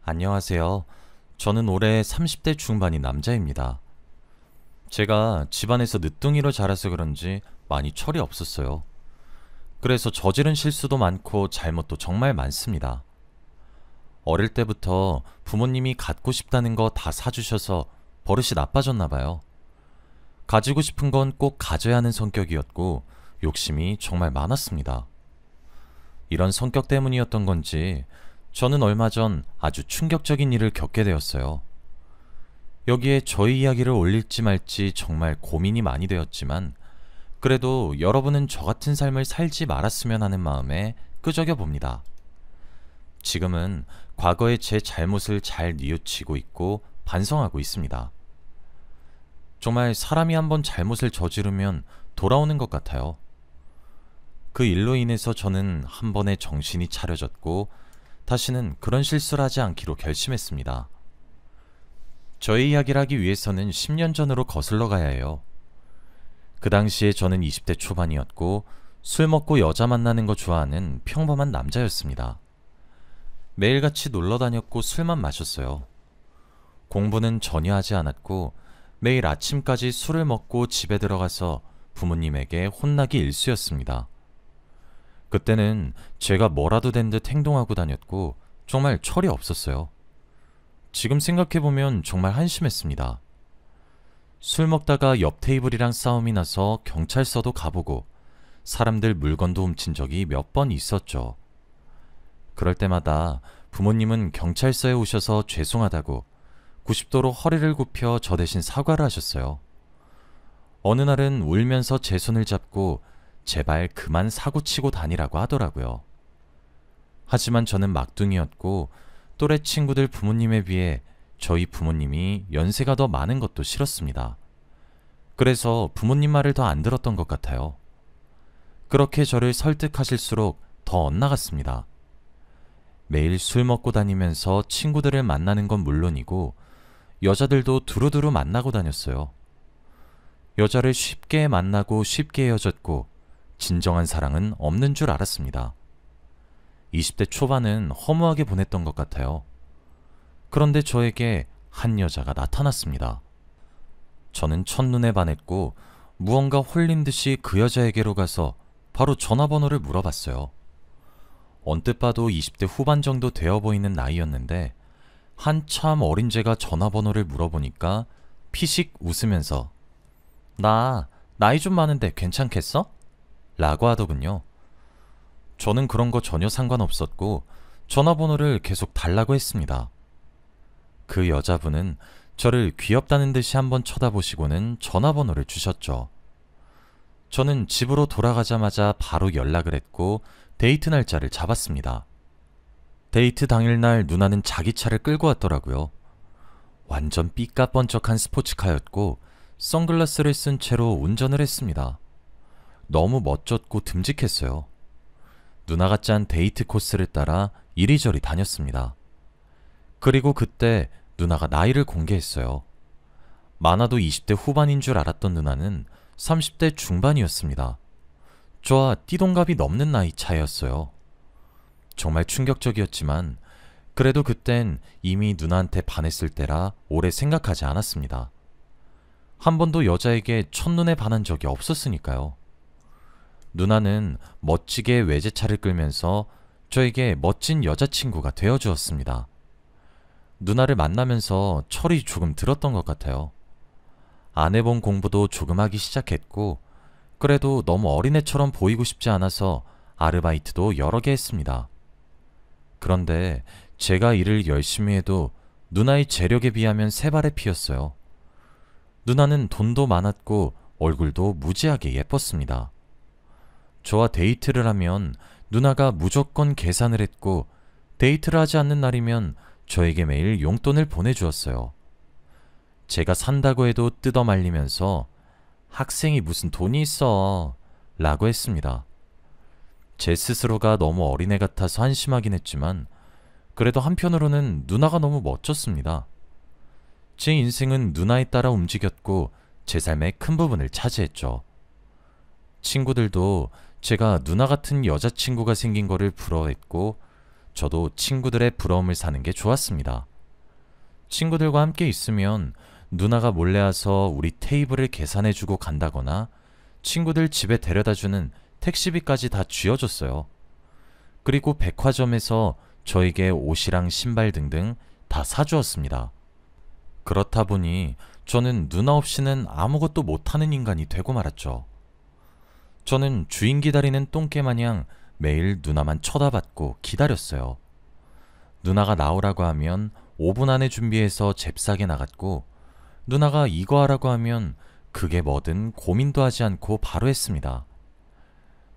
안녕하세요. 저는 올해 30대 중반인 남자입니다. 제가 집안에서 늦둥이로 자라서 그런지 많이 철이 없었어요. 그래서 저지른 실수도 많고 잘못도 정말 많습니다. 어릴 때부터 부모님이 갖고 싶다는 거 다 사주셔서 버릇이 나빠졌나 봐요. 가지고 싶은 건 꼭 가져야 하는 성격이었고 욕심이 정말 많았습니다. 이런 성격 때문이었던 건지 저는 얼마 전 아주 충격적인 일을 겪게 되었어요. 여기에 저희 이야기를 올릴지 말지 정말 고민이 많이 되었지만 그래도 여러분은 저 같은 삶을 살지 말았으면 하는 마음에 끄적여 봅니다. 지금은 과거의 제 잘못을 잘 뉘우치고 있고 반성하고 있습니다. 정말 사람이 한번 잘못을 저지르면 돌아오는 것 같아요. 그 일로 인해서 저는 한 번에 정신이 차려졌고 다시는 그런 실수를 하지 않기로 결심했습니다. 저의 이야기를 하기 위해서는 10년 전으로 거슬러 가야 해요. 그 당시에 저는 20대 초반이었고 술 먹고 여자 만나는 거 좋아하는 평범한 남자였습니다. 매일같이 놀러 다녔고 술만 마셨어요. 공부는 전혀 하지 않았고 매일 아침까지 술을 먹고 집에 들어가서 부모님에게 혼나기 일쑤였습니다. 그때는 제가 뭐라도 된 듯 행동하고 다녔고 정말 철이 없었어요. 지금 생각해보면 정말 한심했습니다. 술 먹다가 옆 테이블이랑 싸움이 나서 경찰서도 가보고 사람들 물건도 훔친 적이 몇 번 있었죠. 그럴 때마다 부모님은 경찰서에 오셔서 죄송하다고 90도로 허리를 굽혀 저 대신 사과를 하셨어요. 어느 날은 울면서 제 손을 잡고 제발 그만 사고치고 다니라고 하더라고요. 하지만 저는 막둥이였고 또래 친구들 부모님에 비해 저희 부모님이 연세가 더 많은 것도 싫었습니다. 그래서 부모님 말을 더 안 들었던 것 같아요. 그렇게 저를 설득하실수록 더 엇나갔습니다. 매일 술 먹고 다니면서 친구들을 만나는 건 물론이고 여자들도 두루두루 만나고 다녔어요. 여자를 쉽게 만나고 쉽게 헤어졌고 진정한 사랑은 없는 줄 알았습니다. 20대 초반은 허무하게 보냈던 것 같아요. 그런데 저에게 한 여자가 나타났습니다. 저는 첫눈에 반했고 무언가 홀린 듯이 그 여자에게로 가서 바로 전화번호를 물어봤어요. 언뜻 봐도 20대 후반 정도 되어 보이는 나이였는데 한참 어린 제가 전화번호를 물어보니까 피식 웃으면서 나 나이 좀 많은데 괜찮겠어? 라고 하더군요. 저는 그런 거 전혀 상관없었고 전화번호를 계속 달라고 했습니다. 그 여자분은 저를 귀엽다는 듯이 한번 쳐다보시고는 전화번호를 주셨죠. 저는 집으로 돌아가자마자 바로 연락을 했고 데이트 날짜를 잡았습니다. 데이트 당일날 누나는 자기 차를 끌고 왔더라고요. 완전 삐까뻔쩍한 스포츠카였고 선글라스를 쓴 채로 운전을 했습니다. 너무 멋졌고 듬직했어요. 누나가 짠 데이트 코스를 따라 이리저리 다녔습니다. 그리고 그때 누나가 나이를 공개했어요. 많아도 20대 후반인 줄 알았던 누나는 30대 중반이었습니다. 저와 띠동갑이 넘는 나이 차이였어요. 정말 충격적이었지만 그래도 그땐 이미 누나한테 반했을 때라 오래 생각하지 않았습니다. 한 번도 여자에게 첫눈에 반한 적이 없었으니까요. 누나는 멋지게 외제차를 끌면서 저에게 멋진 여자친구가 되어주었습니다. 누나를 만나면서 철이 조금 들었던 것 같아요. 안 해본 공부도 조금 하기 시작했고 그래도 너무 어린애처럼 보이고 싶지 않아서 아르바이트도 여러 개 했습니다. 그런데 제가 일을 열심히 해도 누나의 재력에 비하면 세 발의 피였어요. 누나는 돈도 많았고 얼굴도 무지하게 예뻤습니다. 저와 데이트를 하면 누나가 무조건 계산을 했고 데이트를 하지 않는 날이면 저에게 매일 용돈을 보내주었어요. 제가 산다고 해도 뜯어말리면서 학생이 무슨 돈이 있어 라고 했습니다. 제 스스로가 너무 어린애 같아서 한심하긴 했지만 그래도 한편으로는 누나가 너무 멋졌습니다. 제 인생은 누나에 따라 움직였고 제 삶의 큰 부분을 차지했죠. 친구들도 제가 누나 같은 여자친구가 생긴 거를 부러워했고 저도 친구들의 부러움을 사는 게 좋았습니다. 친구들과 함께 있으면 누나가 몰래 와서 우리 테이블을 계산해주고 간다거나 친구들 집에 데려다주는 택시비까지 다 쥐어줬어요. 그리고 백화점에서 저에게 옷이랑 신발 등등 다 사주었습니다. 그렇다 보니 저는 누나 없이는 아무것도 못하는 인간이 되고 말았죠. 저는 주인 기다리는 똥개 마냥 매일 누나만 쳐다봤고 기다렸어요. 누나가 나오라고 하면 5분 안에 준비해서 잽싸게 나갔고, 누나가 이거 하라고 하면 그게 뭐든 고민도 하지 않고 바로 했습니다.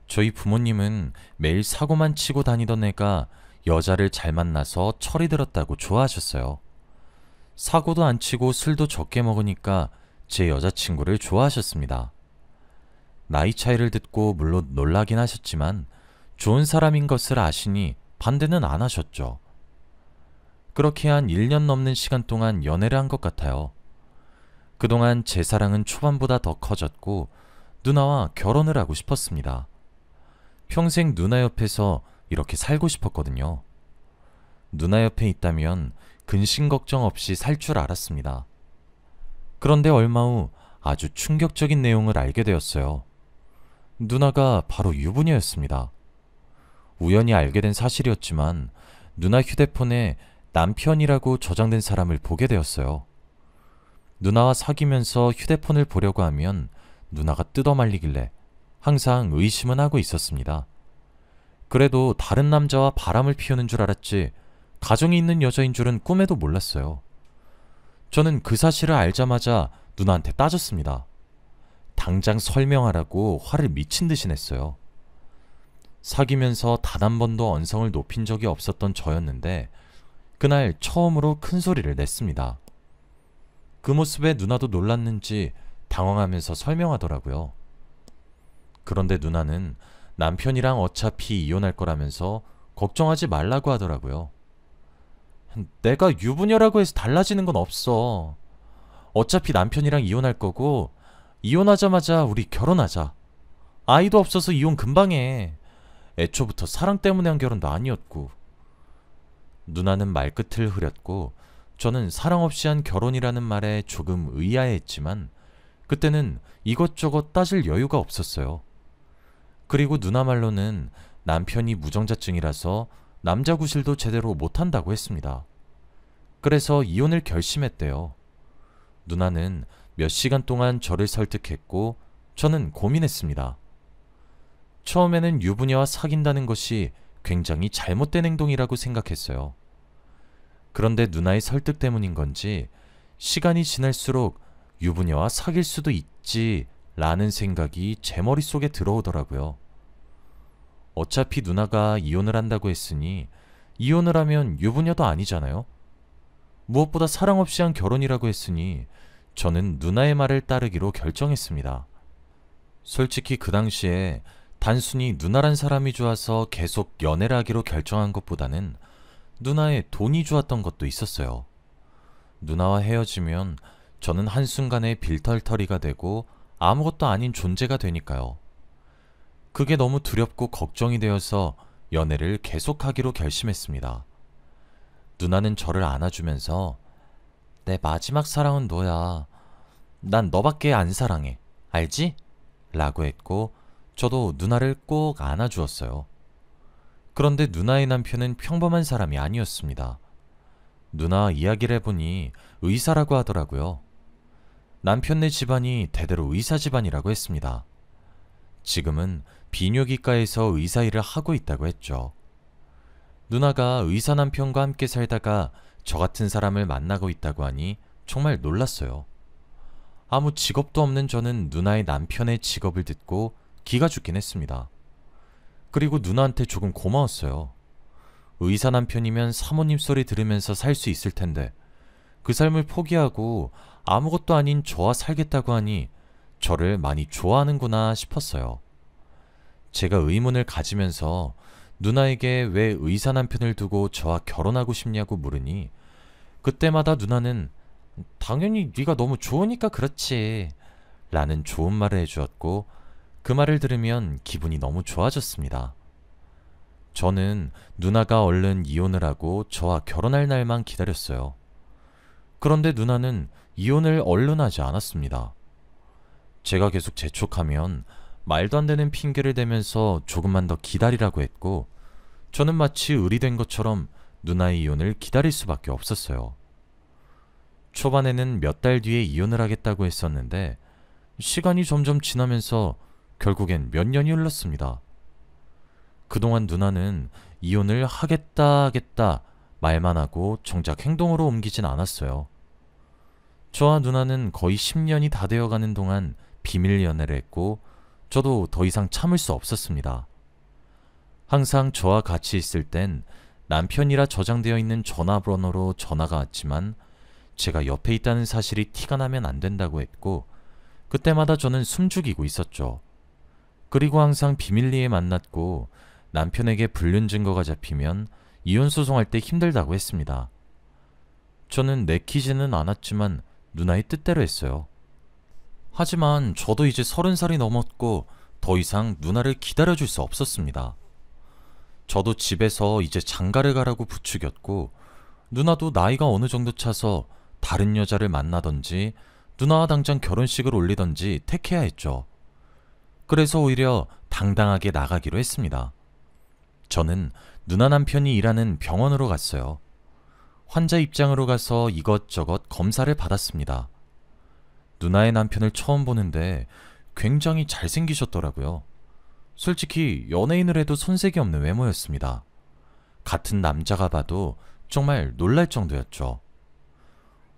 저희 부모님은 매일 사고만 치고 다니던 애가 여자를 잘 만나서 철이 들었다고 좋아하셨어요. 사고도 안 치고 술도 적게 먹으니까 제 여자친구를 좋아하셨습니다. 나이 차이를 듣고 물론 놀라긴 하셨지만 좋은 사람인 것을 아시니 반대는 안 하셨죠. 그렇게 한 1년 넘는 시간 동안 연애를 한 것 같아요. 그동안 제 사랑은 초반보다 더 커졌고 누나와 결혼을 하고 싶었습니다. 평생 누나 옆에서 이렇게 살고 싶었거든요. 누나 옆에 있다면 근심 걱정 없이 살 줄 알았습니다. 그런데 얼마 후 아주 충격적인 내용을 알게 되었어요. 누나가 바로 유부녀였습니다. 우연히 알게 된 사실이었지만 누나 휴대폰에 남편이라고 저장된 사람을 보게 되었어요. 누나와 사귀면서 휴대폰을 보려고 하면 누나가 뜯어말리길래 항상 의심은 하고 있었습니다. 그래도 다른 남자와 바람을 피우는 줄 알았지 가정이 있는 여자인 줄은 꿈에도 몰랐어요. 저는 그 사실을 알자마자 누나한테 따졌습니다. 당장 설명하라고 화를 미친 듯이 냈어요. 사귀면서 단 한 번도 언성을 높인 적이 없었던 저였는데 그날 처음으로 큰 소리를 냈습니다. 그 모습에 누나도 놀랐는지 당황하면서 설명하더라고요. 그런데 누나는 남편이랑 어차피 이혼할 거라면서 걱정하지 말라고 하더라고요. 내가 유부녀라고 해서 달라지는 건 없어. 어차피 남편이랑 이혼할 거고 이혼하자마자 우리 결혼하자. 아이도 없어서 이혼 금방 해. 애초부터 사랑 때문에 한 결혼도 아니었고. 누나는 말끝을 흐렸고 저는 사랑 없이 한 결혼이라는 말에 조금 의아해했지만 그때는 이것저것 따질 여유가 없었어요. 그리고 누나 말로는 남편이 무정자증이라서 남자 구실도 제대로 못한다고 했습니다. 그래서 이혼을 결심했대요. 누나는 몇 시간 동안 저를 설득했고 저는 고민했습니다. 처음에는 유부녀와 사귄다는 것이 굉장히 잘못된 행동이라고 생각했어요. 그런데 누나의 설득 때문인 건지 시간이 지날수록 유부녀와 사귈 수도 있지 라는 생각이 제 머릿속에 들어오더라고요. 어차피 누나가 이혼을 한다고 했으니 이혼을 하면 유부녀도 아니잖아요. 무엇보다 사랑 없이 한 결혼이라고 했으니 저는 누나의 말을 따르기로 결정했습니다. 솔직히 그 당시에 단순히 누나란 사람이 좋아서 계속 연애를 하기로 결정한 것보다는 누나의 돈이 좋았던 것도 있었어요. 누나와 헤어지면 저는 한순간에 빌털터리가 되고 아무것도 아닌 존재가 되니까요. 그게 너무 두렵고 걱정이 되어서 연애를 계속하기로 결심했습니다. 누나는 저를 안아주면서 내 마지막 사랑은 너야. 난 너밖에 안 사랑해. 알지? 라고 했고 저도 누나를 꼭 안아주었어요. 그런데 누나의 남편은 평범한 사람이 아니었습니다. 누나 이야기를 해보니 의사라고 하더라고요. 남편네 집안이 대대로 의사 집안이라고 했습니다. 지금은 비뇨기과에서 의사 일을 하고 있다고 했죠. 누나가 의사 남편과 함께 살다가 저 같은 사람을 만나고 있다고 하니 정말 놀랐어요. 아무 직업도 없는 저는 누나의 남편의 직업을 듣고 기가 죽긴 했습니다. 그리고 누나한테 조금 고마웠어요. 의사 남편이면 사모님 소리 들으면서 살 수 있을 텐데 그 삶을 포기하고 아무것도 아닌 저와 살겠다고 하니 저를 많이 좋아하는구나 싶었어요. 제가 의문을 가지면서 누나에게 왜 의사 남편을 두고 저와 결혼하고 싶냐고 물으니 그때마다 누나는 당연히 네가 너무 좋으니까 그렇지 라는 좋은 말을 해주었고 그 말을 들으면 기분이 너무 좋아졌습니다. 저는 누나가 얼른 이혼을 하고 저와 결혼할 날만 기다렸어요. 그런데 누나는 이혼을 얼른 하지 않았습니다. 제가 계속 재촉하면 말도 안 되는 핑계를 대면서 조금만 더 기다리라고 했고, 저는 마치 을이 된 것처럼 누나의 이혼을 기다릴 수밖에 없었어요. 초반에는 몇 달 뒤에 이혼을 하겠다고 했었는데 시간이 점점 지나면서 결국엔 몇 년이 흘렀습니다. 그동안 누나는 이혼을 하겠다 말만 하고 정작 행동으로 옮기진 않았어요. 저와 누나는 거의 10년이 다 되어가는 동안 비밀 연애를 했고, 저도 더 이상 참을 수 없었습니다. 항상 저와 같이 있을 땐 남편이라 저장되어 있는 전화번호로 전화가 왔지만 제가 옆에 있다는 사실이 티가 나면 안 된다고 했고, 그때마다 저는 숨죽이고 있었죠. 그리고 항상 비밀리에 만났고 남편에게 불륜 증거가 잡히면 이혼 소송할 때 힘들다고 했습니다. 저는 내키지는 않았지만 누나의 뜻대로 했어요. 하지만 저도 이제 30살이 넘었고 더 이상 누나를 기다려줄 수 없었습니다. 저도 집에서 이제 장가를 가라고 부추겼고, 누나도 나이가 어느 정도 차서 다른 여자를 만나던지 누나와 당장 결혼식을 올리던지 택해야 했죠. 그래서 오히려 당당하게 나가기로 했습니다. 저는 누나 남편이 일하는 병원으로 갔어요. 환자 입장으로 가서 이것저것 검사를 받았습니다. 누나의 남편을 처음 보는데 굉장히 잘생기셨더라고요. 솔직히 연예인을 해도 손색이 없는 외모였습니다. 같은 남자가 봐도 정말 놀랄 정도였죠.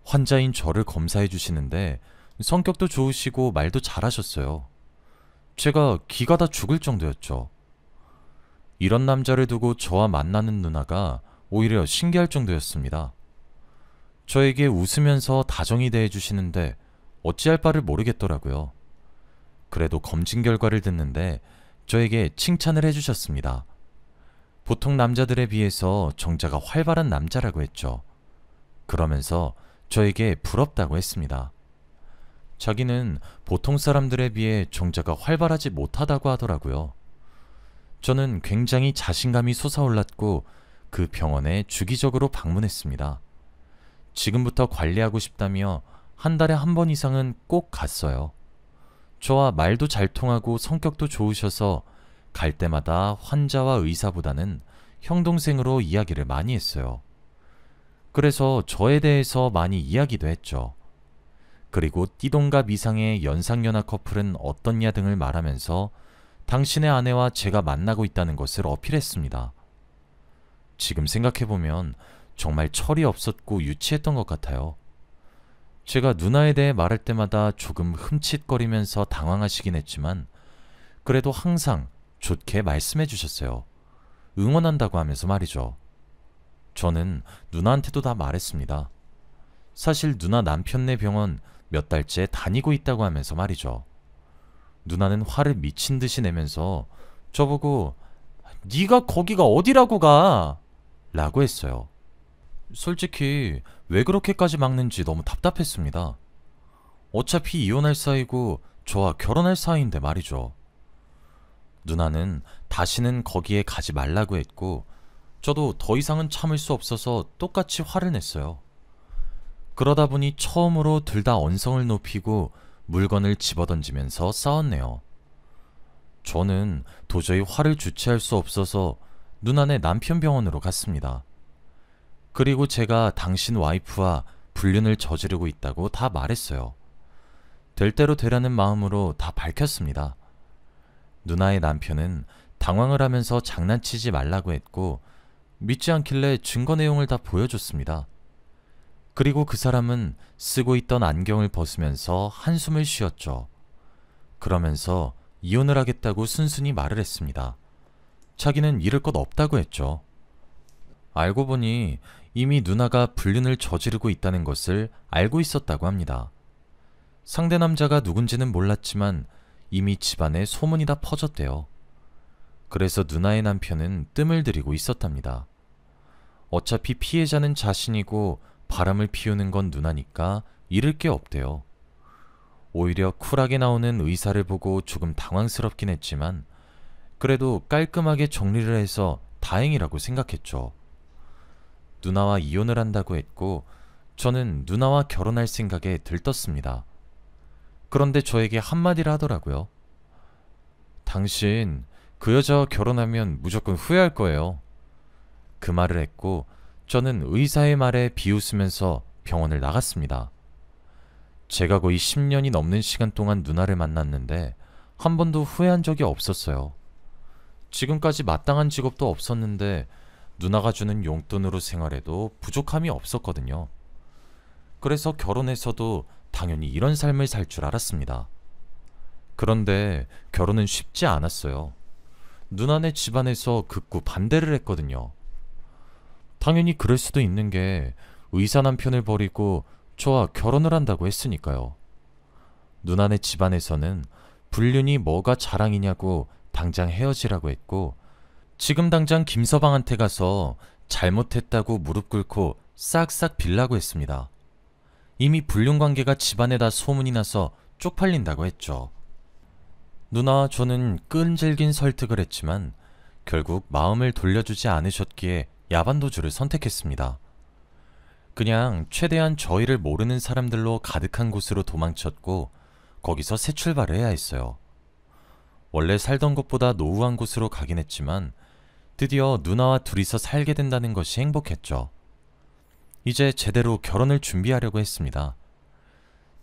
환자인 저를 검사해 주시는데 성격도 좋으시고 말도 잘하셨어요. 제가 기가 다 죽을 정도였죠. 이런 남자를 두고 저와 만나는 누나가 오히려 신기할 정도였습니다. 저에게 웃으면서 다정히 대해주시는데 어찌할 바를 모르겠더라고요. 그래도 검진 결과를 듣는데 저에게 칭찬을 해주셨습니다. 보통 남자들에 비해서 정자가 활발한 남자라고 했죠. 그러면서 저에게 부럽다고 했습니다. 자기는 보통 사람들에 비해 정자가 활발하지 못하다고 하더라고요. 저는 굉장히 자신감이 솟아올랐고 그 병원에 주기적으로 방문했습니다. 지금부터 관리하고 싶다며 한 달에 한 번 이상은 꼭 갔어요. 저와 말도 잘 통하고 성격도 좋으셔서 갈 때마다 환자와 의사보다는 형 동생으로 이야기를 많이 했어요. 그래서 저에 대해서 많이 이야기도 했죠. 그리고 띠동갑 이상의 연상연하 커플은 어떻냐 등을 말하면서 당신의 아내와 제가 만나고 있다는 것을 어필했습니다. 지금 생각해보면 정말 철이 없었고 유치했던 것 같아요. 제가 누나에 대해 말할 때마다 조금 흠칫거리면서 당황하시긴 했지만 그래도 항상 좋게 말씀해 주셨어요. 응원한다고 하면서 말이죠. 저는 누나한테도 다 말했습니다. 사실 누나 남편네 병원 몇 달째 다니고 있다고 하면서 말이죠. 누나는 화를 미친 듯이 내면서 저보고 네가 거기가 어디라고 가? 라고 했어요. 솔직히 왜 그렇게까지 막는지 너무 답답했습니다. 어차피 이혼할 사이고 저와 결혼할 사이인데 말이죠. 누나는 다시는 거기에 가지 말라고 했고 저도 더 이상은 참을 수 없어서 똑같이 화를 냈어요. 그러다 보니 처음으로 둘 다 언성을 높이고 물건을 집어던지면서 싸웠네요. 저는 도저히 화를 주체할 수 없어서 누나네 남편 병원으로 갔습니다. 그리고 제가 당신 와이프와 불륜을 저지르고 있다고 다 말했어요. 될 대로 되라는 마음으로 다 밝혔습니다. 누나의 남편은 당황을 하면서 장난치지 말라고 했고 믿지 않길래 증거 내용을 다 보여줬습니다. 그리고 그 사람은 쓰고 있던 안경을 벗으면서 한숨을 쉬었죠. 그러면서 이혼을 하겠다고 순순히 말을 했습니다. 자기는 잃을 것 없다고 했죠. 알고 보니 이미 누나가 불륜을 저지르고 있다는 것을 알고 있었다고 합니다. 상대 남자가 누군지는 몰랐지만 이미 집안에 소문이 다 퍼졌대요. 그래서 누나의 남편은 뜸을 들이고 있었답니다. 어차피 피해자는 자신이고 바람을 피우는 건 누나니까 잃을 게 없대요. 오히려 쿨하게 나오는 의사를 보고 조금 당황스럽긴 했지만 그래도 깔끔하게 정리를 해서 다행이라고 생각했죠. 누나와 이혼을 한다고 했고 저는 누나와 결혼할 생각에 들떴습니다. 그런데 저에게 한마디를 하더라고요. 당신 그 여자와 결혼하면 무조건 후회할 거예요. 그 말을 했고 저는 의사의 말에 비웃으면서 병원을 나갔습니다. 제가 거의 10년이 넘는 시간 동안 누나를 만났는데 한 번도 후회한 적이 없었어요. 지금까지 마땅한 직업도 없었는데 누나가 주는 용돈으로 생활해도 부족함이 없었거든요. 그래서 결혼해서도 당연히 이런 삶을 살 줄 알았습니다. 그런데 결혼은 쉽지 않았어요. 누나네 집안에서 극구 반대를 했거든요. 당연히 그럴 수도 있는 게 의사 남편을 버리고 저와 결혼을 한다고 했으니까요. 누나네 집안에서는 불륜이 뭐가 자랑이냐고 당장 헤어지라고 했고 지금 당장 김서방한테 가서 잘못했다고 무릎 꿇고 싹싹 빌라고 했습니다. 이미 불륜 관계가 집안에다 소문이 나서 쪽팔린다고 했죠. 누나와 저는 끈질긴 설득을 했지만 결국 마음을 돌려주지 않으셨기에 야반도주를 선택했습니다. 그냥 최대한 저희를 모르는 사람들로 가득한 곳으로 도망쳤고 거기서 새 출발을 해야 했어요. 원래 살던 곳보다 노후한 곳으로 가긴 했지만 드디어 누나와 둘이서 살게 된다는 것이 행복했죠. 이제 제대로 결혼을 준비하려고 했습니다.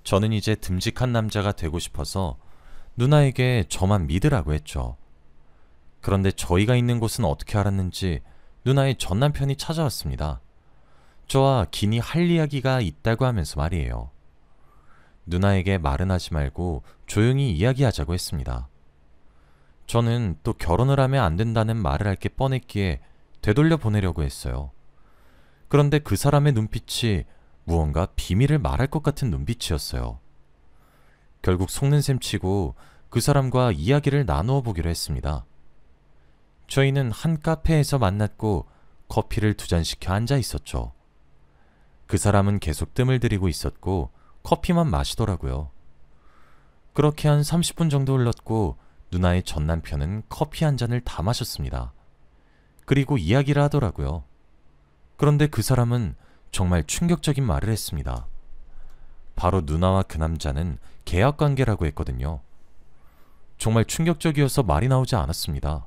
저는 이제 듬직한 남자가 되고 싶어서 누나에게 저만 믿으라고 했죠. 그런데 저희가 있는 곳은 어떻게 알았는지 누나의 전 남편이 찾아왔습니다. 저와 긴히 할 이야기가 있다고 하면서 말이에요. 누나에게 말은 하지 말고 조용히 이야기하자고 했습니다. 저는 또 결혼을 하면 안 된다는 말을 할 게 뻔했기에 되돌려 보내려고 했어요. 그런데 그 사람의 눈빛이 무언가 비밀을 말할 것 같은 눈빛이었어요. 결국 속는 셈 치고 그 사람과 이야기를 나누어 보기로 했습니다. 저희는 한 카페에서 만났고 커피를 2잔 시켜 앉아 있었죠. 그 사람은 계속 뜸을 들이고 있었고 커피만 마시더라고요. 그렇게 한 30분 정도 흘렀고 누나의 전 남편은 커피 한 잔을 다 마셨습니다. 그리고 이야기를 하더라고요. 그런데 그 사람은 정말 충격적인 말을 했습니다. 바로 누나와 그 남자는 계약관계라고 했거든요. 정말 충격적이어서 말이 나오지 않았습니다.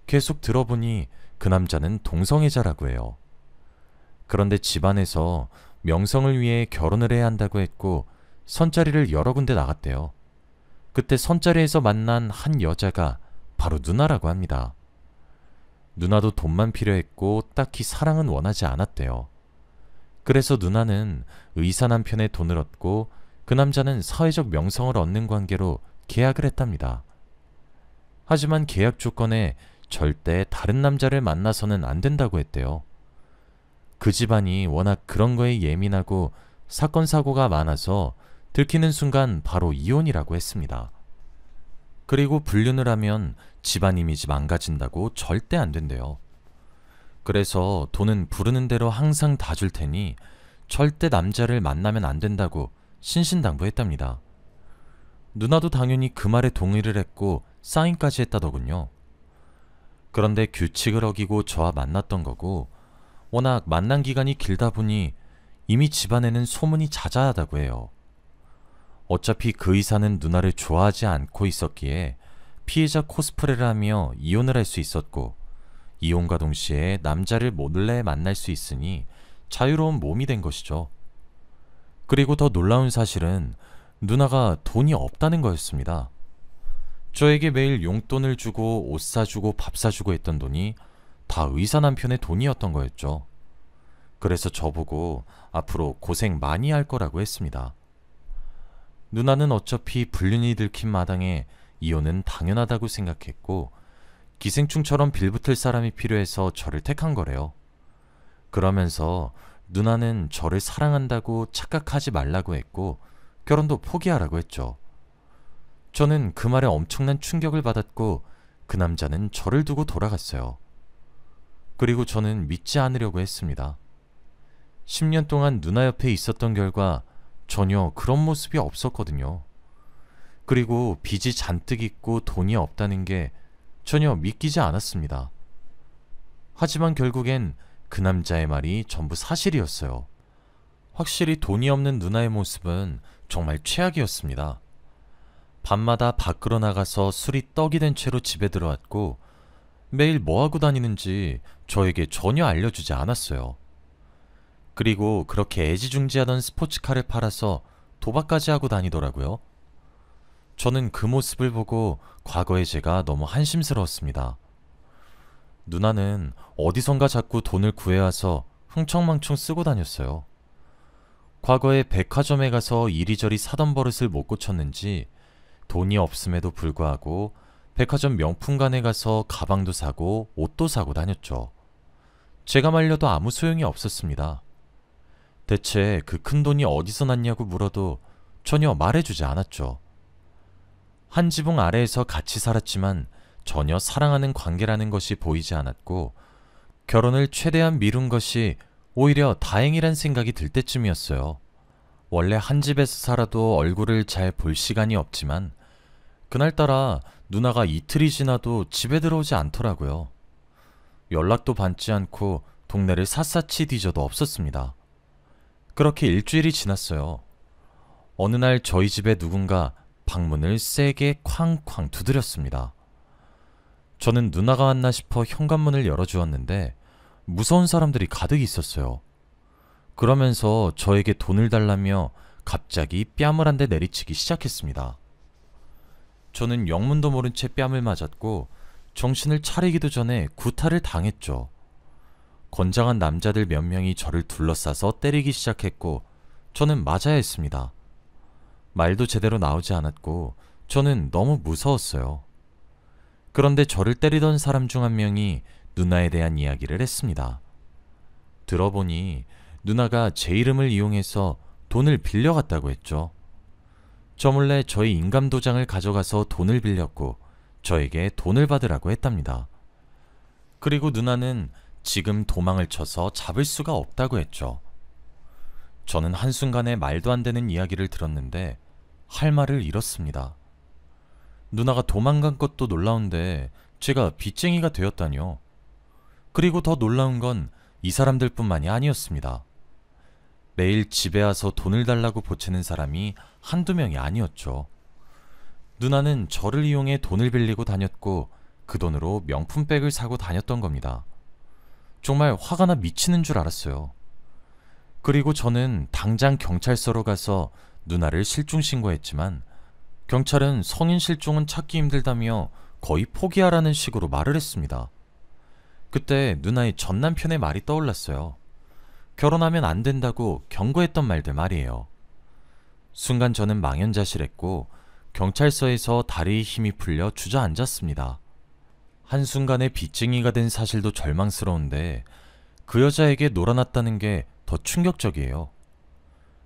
계속 들어보니 그 남자는 동성애자라고 해요. 그런데 집안에서 명성을 위해 결혼을 해야 한다고 했고 선자리를 여러 군데 나갔대요. 그때 선자리에서 만난 한 여자가 바로 누나라고 합니다. 누나도 돈만 필요했고 딱히 사랑은 원하지 않았대요. 그래서 누나는 의사 남편의 돈을 얻고 그 남자는 사회적 명성을 얻는 관계로 계약을 했답니다. 하지만 계약 조건에 절대 다른 남자를 만나서는 안 된다고 했대요. 그 집안이 워낙 그런 거에 예민하고 사건 사고가 많아서 들키는 순간 바로 이혼이라고 했습니다. 그리고 불륜을 하면 집안 이미지 망가진다고 절대 안 된대요. 그래서 돈은 부르는 대로 항상 다 줄 테니 절대 남자를 만나면 안 된다고 신신당부했답니다. 누나도 당연히 그 말에 동의를 했고 사인까지 했다더군요. 그런데 규칙을 어기고 저와 만났던 거고 워낙 만난 기간이 길다 보니 이미 집안에는 소문이 자자하다고 해요. 어차피 그 의사는 누나를 좋아하지 않고 있었기에 피해자 코스프레를 하며 이혼을 할 수 있었고 이혼과 동시에 남자를 몰래 만날 수 있으니 자유로운 몸이 된 것이죠. 그리고 더 놀라운 사실은 누나가 돈이 없다는 거였습니다. 저에게 매일 용돈을 주고 옷 사주고 밥 사주고 했던 돈이 다 의사 남편의 돈이었던 거였죠. 그래서 저보고 앞으로 고생 많이 할 거라고 했습니다. 누나는 어차피 불륜이 들킨 마당에 이혼은 당연하다고 생각했고 기생충처럼 빌붙을 사람이 필요해서 저를 택한 거래요. 그러면서 누나는 저를 사랑한다고 착각하지 말라고 했고 결혼도 포기하라고 했죠. 저는 그 말에 엄청난 충격을 받았고 그 남자는 저를 두고 돌아갔어요. 그리고 저는 믿지 않으려고 했습니다. 10년 동안 누나 옆에 있었던 결과 전혀 그런 모습이 없었거든요. 그리고 빚이 잔뜩 있고 돈이 없다는 게 전혀 믿기지 않았습니다. 하지만 결국엔 그 남자의 말이 전부 사실이었어요. 확실히 돈이 없는 누나의 모습은 정말 최악이었습니다. 밤마다 밖으로 나가서 술이 떡이 된 채로 집에 들어왔고 매일 뭐하고 다니는지 저에게 전혀 알려주지 않았어요. 그리고 그렇게 애지중지하던 스포츠카를 팔아서 도박까지 하고 다니더라고요. 저는 그 모습을 보고 과거의 제가 너무 한심스러웠습니다. 누나는 어디선가 자꾸 돈을 구해와서 흥청망청 쓰고 다녔어요. 과거에 백화점에 가서 이리저리 사던 버릇을 못 고쳤는지 돈이 없음에도 불구하고 백화점 명품관에 가서 가방도 사고 옷도 사고 다녔죠. 제가 말려도 아무 소용이 없었습니다. 대체 그 큰 돈이 어디서 났냐고 물어도 전혀 말해주지 않았죠. 한 지붕 아래에서 같이 살았지만 전혀 사랑하는 관계라는 것이 보이지 않았고 결혼을 최대한 미룬 것이 오히려 다행이란 생각이 들 때쯤이었어요. 원래 한 집에서 살아도 얼굴을 잘 볼 시간이 없지만 그날따라 누나가 이틀이 지나도 집에 들어오지 않더라고요. 연락도 받지 않고 동네를 샅샅이 뒤져도 없었습니다. 그렇게 일주일이 지났어요. 어느 날 저희 집에 누군가 방문을 세게 쾅쾅 두드렸습니다. 저는 누나가 왔나 싶어 현관문을 열어주었는데 무서운 사람들이 가득 있었어요. 그러면서 저에게 돈을 달라며 갑자기 뺨을 한 대 내리치기 시작했습니다. 저는 영문도 모른 채 뺨을 맞았고 정신을 차리기도 전에 구타를 당했죠. 건장한 남자들 몇 명이 저를 둘러싸서 때리기 시작했고 저는 맞아야 했습니다. 말도 제대로 나오지 않았고 저는 너무 무서웠어요. 그런데 저를 때리던 사람 중 한 명이 누나에 대한 이야기를 했습니다. 들어보니 누나가 제 이름을 이용해서 돈을 빌려갔다고 했죠. 저 몰래 저희 인감도장을 가져가서 돈을 빌렸고 저에게 돈을 받으라고 했답니다. 그리고 누나는 지금 도망을 쳐서 잡을 수가 없다고 했죠. 저는 한순간에 말도 안 되는 이야기를 들었는데 할 말을 잃었습니다. 누나가 도망간 것도 놀라운데 제가 빚쟁이가 되었다뇨. 그리고 더 놀라운 건 이 사람들 뿐만이 아니었습니다. 매일 집에 와서 돈을 달라고 보채는 사람이 한두 명이 아니었죠. 누나는 저를 이용해 돈을 빌리고 다녔고 그 돈으로 명품백을 사고 다녔던 겁니다. 정말 화가 나 미치는 줄 알았어요. 그리고 저는 당장 경찰서로 가서 누나를 실종 신고했지만 경찰은 성인 실종은 찾기 힘들다며 거의 포기하라는 식으로 말을 했습니다. 그때 누나의 전 남편의 말이 떠올랐어요. 결혼하면 안 된다고 경고했던 말들 말이에요. 순간 저는 망연자실했고 경찰서에서 다리에 힘이 풀려 주저앉았습니다. 한순간에 빚쟁이가 된 사실도 절망스러운데 그 여자에게 놀아났다는 게 더 충격적이에요.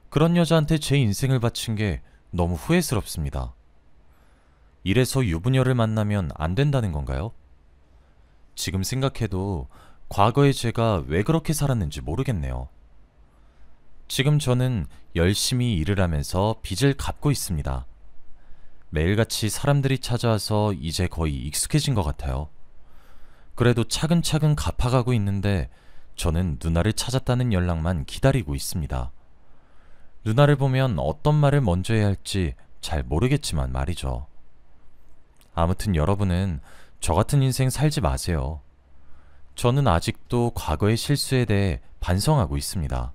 그런 여자한테 제 인생을 바친 게 너무 후회스럽습니다. 이래서 유부녀를 만나면 안 된다는 건가요? 지금 생각해도 과거의 제가 왜 그렇게 살았는지 모르겠네요. 지금 저는 열심히 일을 하면서 빚을 갚고 있습니다. 매일같이 사람들이 찾아와서 이제 거의 익숙해진 것 같아요. 그래도 차근차근 갚아가고 있는데 저는 누나를 찾았다는 연락만 기다리고 있습니다. 누나를 보면 어떤 말을 먼저 해야 할지 잘 모르겠지만 말이죠. 아무튼 여러분은 저 같은 인생 살지 마세요. 저는 아직도 과거의 실수에 대해 반성하고 있습니다.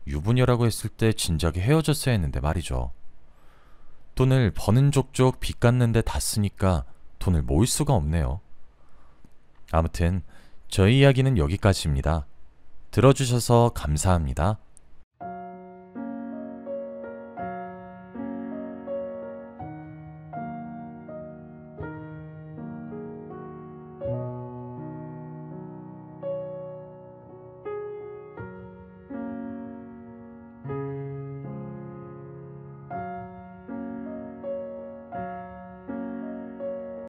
유부녀라고 했을 때 진작에 헤어졌어야 했는데 말이죠. 돈을 버는 족족 빚 갚는데 다 쓰니까 돈을 모을 수가 없네요. 아무튼 저희 이야기는 여기까지입니다. 들어주셔서 감사합니다.